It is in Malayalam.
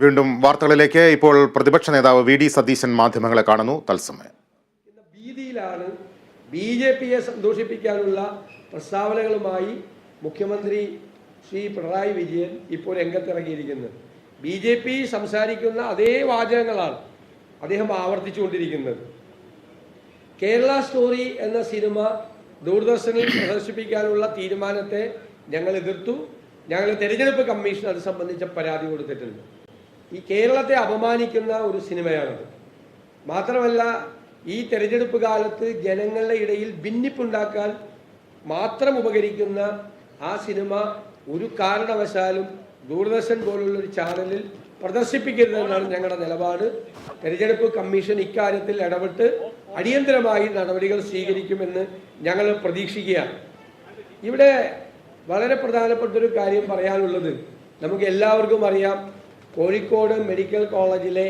വീണ്ടും വാർത്തകളിലേക്ക്. ഇപ്പോൾ പ്രതിപക്ഷ നേതാവ് വി ഡി സതീശൻ മാധ്യമങ്ങളെ കാണുന്നു. തത്സമയം ഭീതിയിലാണ് ബിജെപിയെ സന്തോഷിപ്പിക്കാനുള്ള പ്രസ്താവനകളുമായി മുഖ്യമന്ത്രി ശ്രീ പിണറായി വിജയൻ ഇപ്പോൾ രംഗത്തിറങ്ങിയിരിക്കുന്നത്. ബിജെപി സംസാരിക്കുന്ന അതേ വാചകങ്ങളാണ് അദ്ദേഹം ആവർത്തിച്ചുകൊണ്ടിരിക്കുന്നത്. കേരള സ്റ്റോറി എന്ന സിനിമ ദൂരദർശനിൽ പ്രദർശിപ്പിക്കാനുള്ള തീരുമാനത്തെ ഞങ്ങൾ എതിർത്തു. ഞങ്ങൾ തെരഞ്ഞെടുപ്പ് കമ്മീഷൻ അത് സംബന്ധിച്ച പരാതി കൊടുത്തിട്ടുണ്ട്. ഈ കേരളത്തെ അപമാനിക്കുന്ന ഒരു സിനിമയാണത്. മാത്രമല്ല, ഈ തെരഞ്ഞെടുപ്പ് കാലത്ത് ജനങ്ങളുടെ ഇടയിൽ ഭിന്നിപ്പുണ്ടാക്കാൻ മാത്രം ഉപകരിക്കുന്ന ആ സിനിമ ഒരു കാരണവശാലും ദൂരദർശൻ പോലുള്ളൊരു ചാനലിൽ പ്രദർശിപ്പിക്കരുതെന്നാണ് ഞങ്ങളുടെ നിലപാട്. തെരഞ്ഞെടുപ്പ് കമ്മീഷൻ ഇക്കാര്യത്തിൽ ഇടപെട്ട് അടിയന്തരമായി നടപടികൾ സ്വീകരിക്കുമെന്ന് ഞങ്ങൾ പ്രതീക്ഷിക്കുകയാണ്. ഇവിടെ വളരെ പ്രധാനപ്പെട്ടൊരു കാര്യം പറയാനുള്ളത്, നമുക്ക് എല്ലാവർക്കും അറിയാം, കോഴിക്കോട് മെഡിക്കൽ കോളേജിലെ